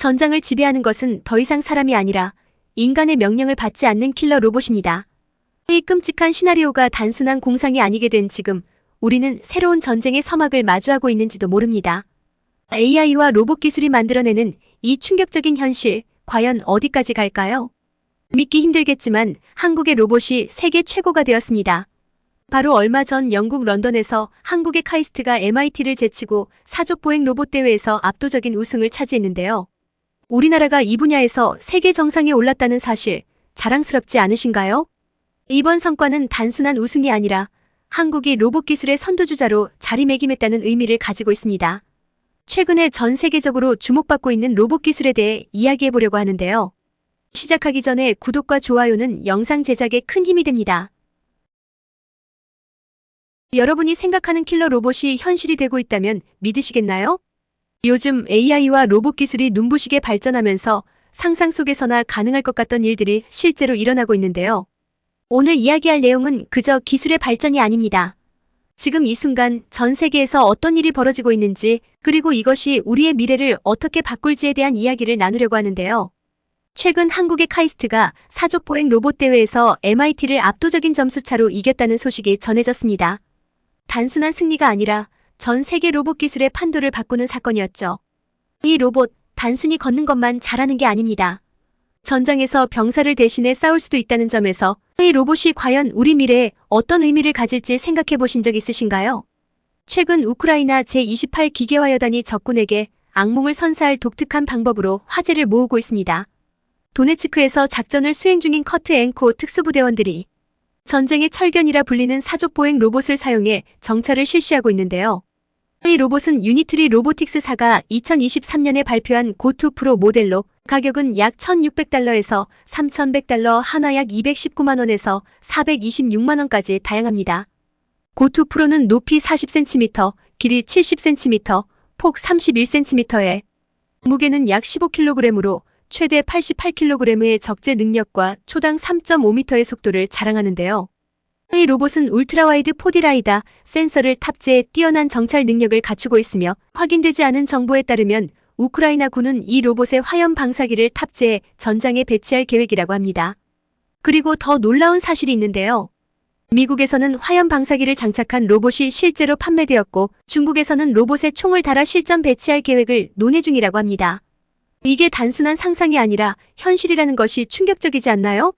전장을 지배하는 것은 더 이상 사람이 아니라 인간의 명령을 받지 않는 킬러 로봇입니다. 이 끔찍한 시나리오가 단순한 공상이 아니게 된 지금 우리는 새로운 전쟁의 서막을 마주하고 있는지도 모릅니다. AI와 로봇 기술이 만들어내는 이 충격적인 현실, 과연 어디까지 갈까요? 믿기 힘들겠지만 한국의 로봇이 세계 최고가 되었습니다. 바로 얼마 전 영국 런던에서 한국의 카이스트가 MIT를 제치고 사족보행 로봇 대회에서 압도적인 우승을 차지했는데요. 우리나라가 이 분야에서 세계 정상에 올랐다는 사실, 자랑스럽지 않으신가요? 이번 성과는 단순한 우승이 아니라 한국이 로봇 기술의 선두주자로 자리매김했다는 의미를 가지고 있습니다. 최근에 전 세계적으로 주목받고 있는 로봇 기술에 대해 이야기해보려고 하는데요. 시작하기 전에 구독과 좋아요는 영상 제작에 큰 힘이 됩니다. 여러분이 생각하는 킬러 로봇이 현실이 되고 있다면 믿으시겠나요? 요즘 AI와 로봇 기술이 눈부시게 발전하면서 상상 속에서나 가능할 것 같던 일들이 실제로 일어나고 있는데요. 오늘 이야기할 내용은 그저 기술의 발전이 아닙니다. 지금 이 순간 전 세계에서 어떤 일이 벌어지고 있는지, 그리고 이것이 우리의 미래를 어떻게 바꿀지에 대한 이야기를 나누려고 하는데요. 최근 한국의 카이스트가 사족보행 로봇 대회에서 MIT를 압도적인 점수차로 이겼다는 소식이 전해졌습니다. 단순한 승리가 아니라 전 세계 로봇 기술의 판도를 바꾸는 사건이었죠. 이 로봇, 단순히 걷는 것만 잘하는 게 아닙니다. 전장에서 병사를 대신해 싸울 수도 있다는 점에서 이 로봇이 과연 우리 미래에 어떤 의미를 가질지 생각해 보신 적 있으신가요? 최근 우크라이나 제28 기계화여단이 적군에게 악몽을 선사할 독특한 방법으로 화제를 모으고 있습니다. 도네츠크에서 작전을 수행 중인 커트 앵코 특수부대원들이 전쟁의 철견이라 불리는 사족보행 로봇을 사용해 정찰을 실시하고 있는데요. 이 로봇은 유니트리 로보틱스사가 2023년에 발표한 고투 프로 모델로 가격은 약 1,600달러에서 3,100달러, 하나 약 219만원에서 426만원까지 다양합니다. 고투 프로는 높이 40cm, 길이 70cm, 폭 31cm에 무게는 약 15kg으로 최대 88kg의 적재 능력과 초당 3.5m의 속도를 자랑하는데요. 이 로봇은 울트라와이드 4D 라이다 센서를 탑재해 뛰어난 정찰 능력을 갖추고 있으며 확인되지 않은 정보에 따르면 우크라이나군은 이 로봇에 화염 방사기를 탑재해 전장에 배치할 계획이라고 합니다. 그리고 더 놀라운 사실이 있는데요. 미국에서는 화염 방사기를 장착한 로봇이 실제로 판매되었고 중국에서는 로봇에 총을 달아 실전 배치할 계획을 논의 중이라고 합니다. 이게 단순한 상상이 아니라 현실이라는 것이 충격적이지 않나요?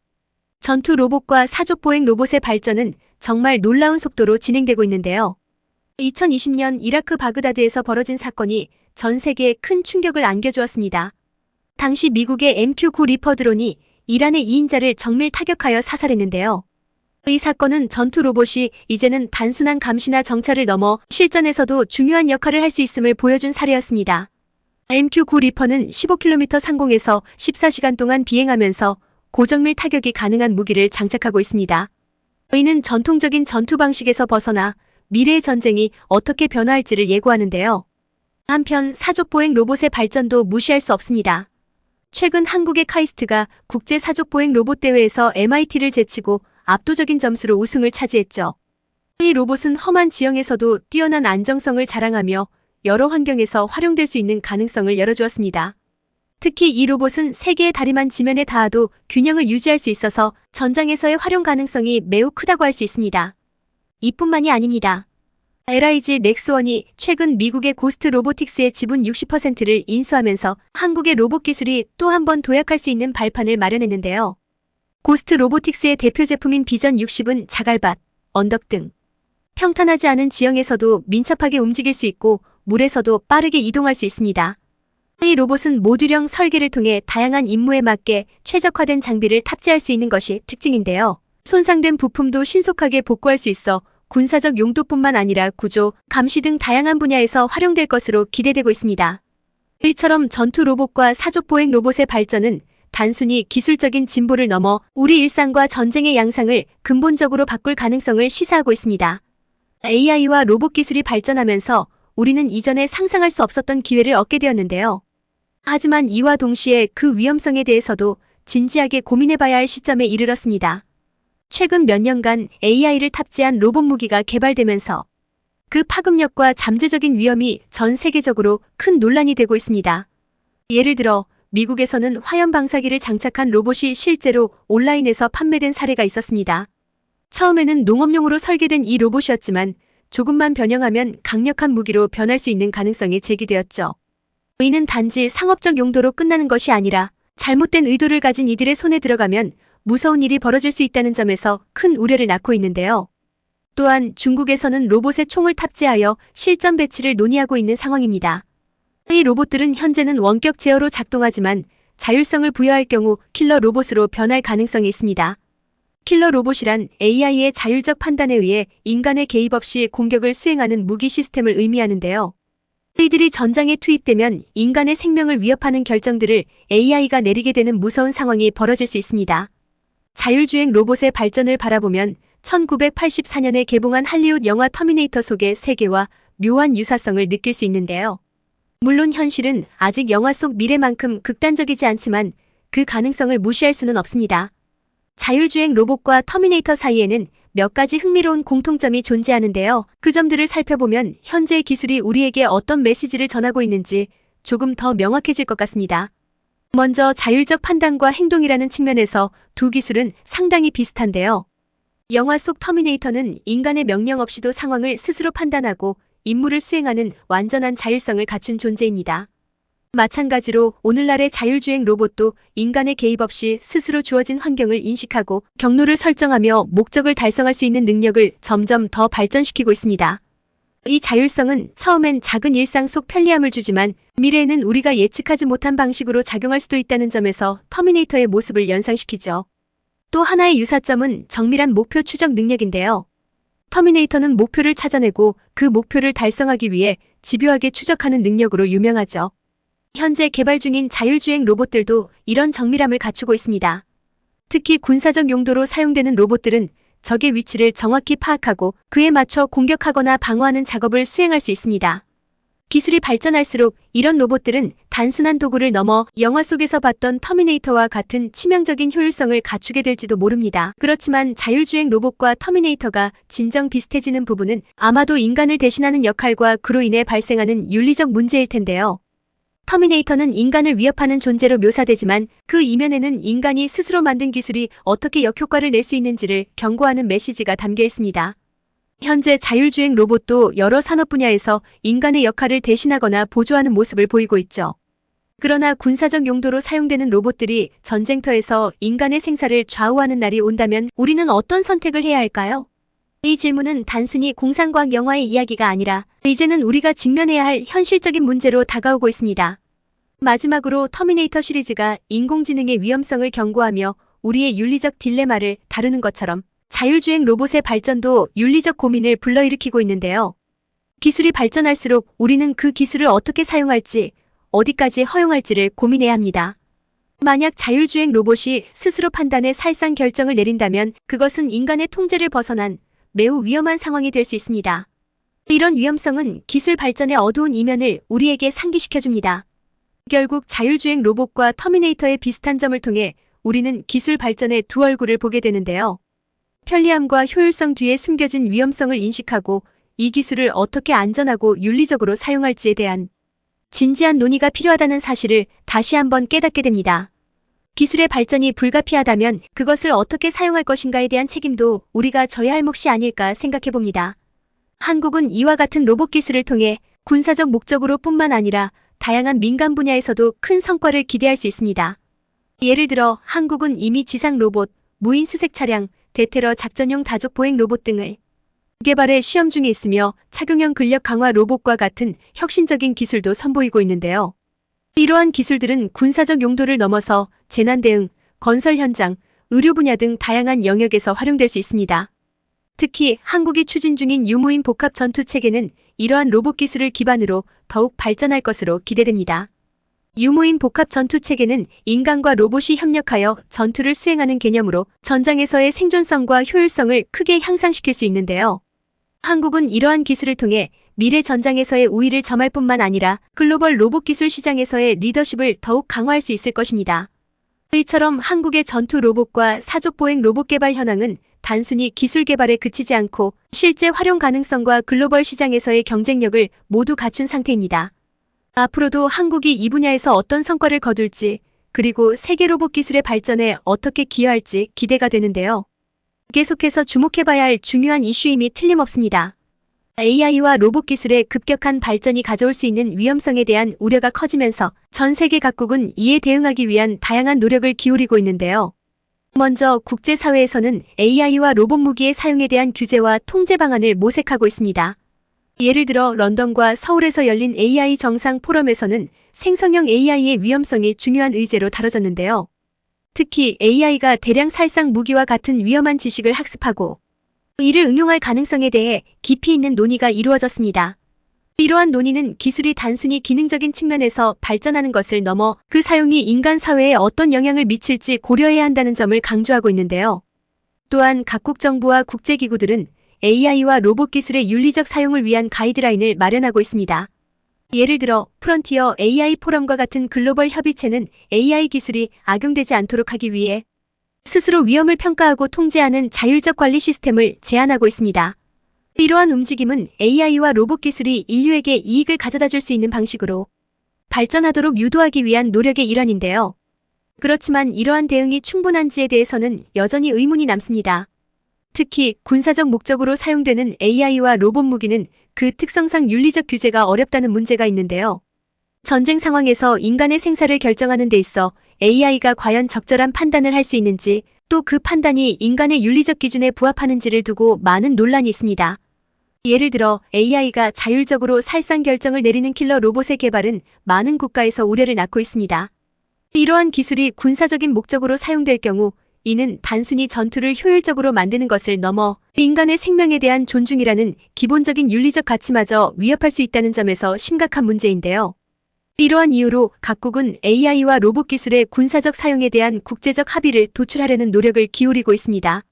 전투 로봇과 사족보행 로봇의 발전은 정말 놀라운 속도로 진행되고 있는데요. 2020년 이라크 바그다드에서 벌어진 사건이 전 세계에 큰 충격을 안겨주었습니다. 당시 미국의 MQ-9 리퍼 드론이 이란의 2인자를 정밀 타격하여 사살했는데요. 이 사건은 전투 로봇이 이제는 단순한 감시나 정찰을 넘어 실전에서도 중요한 역할을 할 수 있음을 보여준 사례였습니다. MQ-9 리퍼는 15km 상공에서 14시간 동안 비행하면서 고정밀 타격이 가능한 무기를 장착하고 있습니다. 이는 전통적인 전투 방식에서 벗어나 미래의 전쟁이 어떻게 변화할지를 예고하는데요. 한편 사족보행 로봇의 발전도 무시할 수 없습니다. 최근 한국의 카이스트가 국제 사족보행 로봇 대회에서 MIT를 제치고 압도적인 점수로 우승을 차지했죠. 이 로봇은 험한 지형에서도 뛰어난 안정성을 자랑하며 여러 환경에서 활용될 수 있는 가능성을 열어주었습니다. 특히 이 로봇은 3개의 다리만 지면에 닿아도 균형을 유지할 수 있어서 전장에서의 활용 가능성이 매우 크다고 할 수 있습니다. 이뿐만이 아닙니다. LIG 넥스원이 최근 미국의 고스트 로보틱스의 지분 60%를 인수하면서 한국의 로봇 기술이 또 한 번 도약할 수 있는 발판을 마련했는데요. 고스트 로보틱스의 대표 제품인 비전 60은 자갈밭, 언덕 등 평탄하지 않은 지형에서도 민첩하게 움직일 수 있고 물에서도 빠르게 이동할 수 있습니다. 이 로봇은 모듈형 설계를 통해 다양한 임무에 맞게 최적화된 장비를 탑재할 수 있는 것이 특징인데요. 손상된 부품도 신속하게 복구할 수 있어 군사적 용도뿐만 아니라 구조, 감시 등 다양한 분야에서 활용될 것으로 기대되고 있습니다. 이처럼 전투 로봇과 사족보행 로봇의 발전은 단순히 기술적인 진보를 넘어 우리 일상과 전쟁의 양상을 근본적으로 바꿀 가능성을 시사하고 있습니다. AI와 로봇 기술이 발전하면서 우리는 이전에 상상할 수 없었던 기회를 얻게 되었는데요. 하지만 이와 동시에 그 위험성에 대해서도 진지하게 고민해봐야 할 시점에 이르렀습니다. 최근 몇 년간 AI를 탑재한 로봇 무기가 개발되면서 그 파급력과 잠재적인 위험이 전 세계적으로 큰 논란이 되고 있습니다. 예를 들어 미국에서는 화염 방사기를 장착한 로봇이 실제로 온라인에서 판매된 사례가 있었습니다. 처음에는 농업용으로 설계된 이 로봇이었지만 조금만 변형하면 강력한 무기로 변할 수 있는 가능성이 제기되었죠. 이는 단지 상업적 용도로 끝나는 것이 아니라 잘못된 의도를 가진 이들의 손에 들어가면 무서운 일이 벌어질 수 있다는 점에서 큰 우려를 낳고 있는데요. 또한 중국에서는 로봇에 총을 탑재하여 실전 배치를 논의하고 있는 상황입니다. 이 로봇들은 현재는 원격 제어로 작동하지만 자율성을 부여할 경우 킬러 로봇으로 변할 가능성이 있습니다. 킬러 로봇이란 AI의 자율적 판단에 의해 인간의 개입 없이 공격을 수행하는 무기 시스템을 의미하는데요. 이들이 전장에 투입되면 인간의 생명을 위협하는 결정들을 AI가 내리게 되는 무서운 상황이 벌어질 수 있습니다. 자율주행 로봇의 발전을 바라보면 1984년에 개봉한 할리우드 영화 터미네이터 속의 세계와 묘한 유사성을 느낄 수 있는데요. 물론 현실은 아직 영화 속 미래만큼 극단적이지 않지만 그 가능성을 무시할 수는 없습니다. 자율주행 로봇과 터미네이터 사이에는 몇 가지 흥미로운 공통점이 존재하는데요. 그 점들을 살펴보면 현재의 기술이 우리에게 어떤 메시지를 전하고 있는지 조금 더 명확해질 것 같습니다. 먼저 자율적 판단과 행동이라는 측면에서 두 기술은 상당히 비슷한데요. 영화 속 터미네이터는 인간의 명령 없이도 상황을 스스로 판단하고 임무를 수행하는 완전한 자율성을 갖춘 존재입니다. 마찬가지로 오늘날의 자율주행 로봇도 인간의 개입 없이 스스로 주어진 환경을 인식하고 경로를 설정하며 목적을 달성할 수 있는 능력을 점점 더 발전시키고 있습니다. 이 자율성은 처음엔 작은 일상 속 편리함을 주지만 미래에는 우리가 예측하지 못한 방식으로 작용할 수도 있다는 점에서 터미네이터의 모습을 연상시키죠. 또 하나의 유사점은 정밀한 목표 추적 능력인데요. 터미네이터는 목표를 찾아내고 그 목표를 달성하기 위해 집요하게 추적하는 능력으로 유명하죠. 현재 개발 중인 자율주행 로봇들도 이런 정밀함을 갖추고 있습니다. 특히 군사적 용도로 사용되는 로봇들은 적의 위치를 정확히 파악하고 그에 맞춰 공격하거나 방어하는 작업을 수행할 수 있습니다. 기술이 발전할수록 이런 로봇들은 단순한 도구를 넘어 영화 속에서 봤던 터미네이터와 같은 치명적인 효율성을 갖추게 될지도 모릅니다. 그렇지만 자율주행 로봇과 터미네이터가 진정 비슷해지는 부분은 아마도 인간을 대신하는 역할과 그로 인해 발생하는 윤리적 문제일 텐데요. 터미네이터는 인간을 위협하는 존재로 묘사되지만 그 이면에는 인간이 스스로 만든 기술이 어떻게 역효과를 낼 수 있는지를 경고하는 메시지가 담겨 있습니다. 현재 자율주행 로봇도 여러 산업 분야에서 인간의 역할을 대신하거나 보조하는 모습을 보이고 있죠. 그러나 군사적 용도로 사용되는 로봇들이 전쟁터에서 인간의 생사를 좌우하는 날이 온다면 우리는 어떤 선택을 해야 할까요? 이 질문은 단순히 공상과학 영화의 이야기가 아니라 이제는 우리가 직면해야 할 현실적인 문제로 다가오고 있습니다. 마지막으로 터미네이터 시리즈가 인공지능의 위험성을 경고하며 우리의 윤리적 딜레마를 다루는 것처럼 자율주행 로봇의 발전도 윤리적 고민을 불러일으키고 있는데요. 기술이 발전할수록 우리는 그 기술을 어떻게 사용할지, 어디까지 허용할지를 고민해야 합니다. 만약 자율주행 로봇이 스스로 판단해 살상 결정을 내린다면 그것은 인간의 통제를 벗어난 매우 위험한 상황이 될 수 있습니다. 이런 위험성은 기술 발전의 어두운 이면을 우리에게 상기시켜줍니다. 결국 자율주행 로봇과 터미네이터의 비슷한 점을 통해 우리는 기술 발전의 두 얼굴을 보게 되는데요. 편리함과 효율성 뒤에 숨겨진 위험성을 인식하고 이 기술을 어떻게 안전하고 윤리적으로 사용할지에 대한 진지한 논의가 필요하다는 사실을 다시 한번 깨닫게 됩니다. 기술의 발전이 불가피하다면 그것을 어떻게 사용할 것인가에 대한 책임도 우리가 져야 할 몫이 아닐까 생각해봅니다. 한국은 이와 같은 로봇 기술을 통해 군사적 목적으로 뿐만 아니라 다양한 민간 분야에서도 큰 성과를 기대할 수 있습니다. 예를 들어 한국은 이미 지상 로봇, 무인 수색 차량, 대테러 작전용 다족 보행 로봇 등을 개발해 시험 중에 있으며 착용형 근력 강화 로봇과 같은 혁신적인 기술도 선보이고 있는데요. 이러한 기술들은 군사적 용도를 넘어서 재난 대응, 건설 현장, 의료 분야 등 다양한 영역에서 활용될 수 있습니다. 특히 한국이 추진 중인 유무인 복합 전투 체계는 이러한 로봇 기술을 기반으로 더욱 발전할 것으로 기대됩니다. 유무인 복합 전투 체계는 인간과 로봇이 협력하여 전투를 수행하는 개념으로 전장에서의 생존성과 효율성을 크게 향상시킬 수 있는데요. 한국은 이러한 기술을 통해 미래 전장에서의 우위를 점할 뿐만 아니라 글로벌 로봇 기술 시장에서의 리더십을 더욱 강화할 수 있을 것입니다. 이처럼 한국의 전투 로봇과 사족 보행 로봇 개발 현황은 단순히 기술 개발에 그치지 않고 실제 활용 가능성과 글로벌 시장에서의 경쟁력을 모두 갖춘 상태입니다. 앞으로도 한국이 이 분야에서 어떤 성과를 거둘지, 그리고 세계 로봇 기술의 발전에 어떻게 기여할지 기대가 되는데요. 계속해서 주목해봐야 할 중요한 이슈임이 틀림없습니다. AI와 로봇 기술의 급격한 발전이 가져올 수 있는 위험성에 대한 우려가 커지면서 전 세계 각국은 이에 대응하기 위한 다양한 노력을 기울이고 있는데요. 먼저 국제사회에서는 AI와 로봇 무기의 사용에 대한 규제와 통제 방안을 모색하고 있습니다. 예를 들어 런던과 서울에서 열린 AI 정상 포럼에서는 생성형 AI의 위험성이 중요한 의제로 다뤄졌는데요. 특히 AI가 대량 살상 무기와 같은 위험한 지식을 학습하고 이를 응용할 가능성에 대해 깊이 있는 논의가 이루어졌습니다. 이러한 논의는 기술이 단순히 기능적인 측면에서 발전하는 것을 넘어 그 사용이 인간 사회에 어떤 영향을 미칠지 고려해야 한다는 점을 강조하고 있는데요. 또한 각국 정부와 국제기구들은 AI와 로봇 기술의 윤리적 사용을 위한 가이드라인을 마련하고 있습니다. 예를 들어 프론티어 AI 포럼과 같은 글로벌 협의체는 AI 기술이 악용되지 않도록 하기 위해 스스로 위험을 평가하고 통제하는 자율적 관리 시스템을 제안하고 있습니다. 이러한 움직임은 AI와 로봇 기술이 인류에게 이익을 가져다 줄 수 있는 방식으로 발전하도록 유도하기 위한 노력의 일환인데요. 그렇지만 이러한 대응이 충분한지에 대해서는 여전히 의문이 남습니다. 특히 군사적 목적으로 사용되는 AI와 로봇 무기는 그 특성상 윤리적 규제가 어렵다는 문제가 있는데요. 전쟁 상황에서 인간의 생사를 결정하는 데 있어 AI가 과연 적절한 판단을 할 수 있는지, 또 그 판단이 인간의 윤리적 기준에 부합하는지를 두고 많은 논란이 있습니다. 예를 들어 AI가 자율적으로 살상 결정을 내리는 킬러 로봇의 개발은 많은 국가에서 우려를 낳고 있습니다. 이러한 기술이 군사적인 목적으로 사용될 경우 이는 단순히 전투를 효율적으로 만드는 것을 넘어 인간의 생명에 대한 존중이라는 기본적인 윤리적 가치마저 위협할 수 있다는 점에서 심각한 문제인데요. 이러한 이유로 각국은 AI와 로봇 기술의 군사적 사용에 대한 국제적 합의를 도출하려는 노력을 기울이고 있습니다.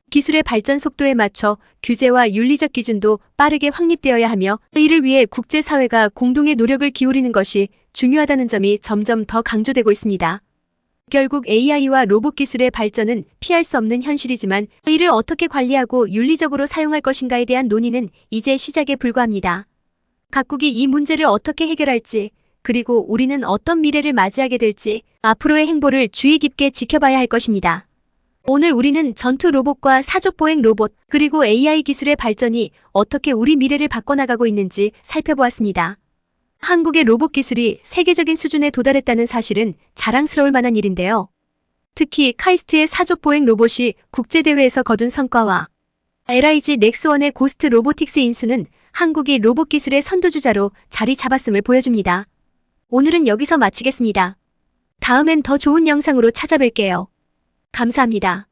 기술의 발전 속도에 맞춰 규제와 윤리적 기준도 빠르게 확립되어야 하며 이를 위해 국제사회가 공동의 노력을 기울이는 것이 중요하다는 점이 점점 더 강조되고 있습니다. 결국 AI와 로봇 기술의 발전은 피할 수 없는 현실이지만 이를 어떻게 관리하고 윤리적으로 사용할 것인가에 대한 논의는 이제 시작에 불과합니다. 각국이 이 문제를 어떻게 해결할지, 그리고 우리는 어떤 미래를 맞이하게 될지 앞으로의 행보를 주의 깊게 지켜봐야 할 것입니다. 오늘 우리는 전투 로봇과 사족 보행 로봇, 그리고 AI 기술의 발전이 어떻게 우리 미래를 바꿔나가고 있는지 살펴보았습니다. 한국의 로봇 기술이 세계적인 수준에 도달했다는 사실은 자랑스러울 만한 일인데요. 특히 카이스트의 사족 보행 로봇이 국제대회에서 거둔 성과와 LIG 넥스원의 고스트 로보틱스 인수는 한국이 로봇 기술의 선두주자로 자리 잡았음을 보여줍니다. 오늘은 여기서 마치겠습니다. 다음엔 더 좋은 영상으로 찾아뵐게요. 감사합니다.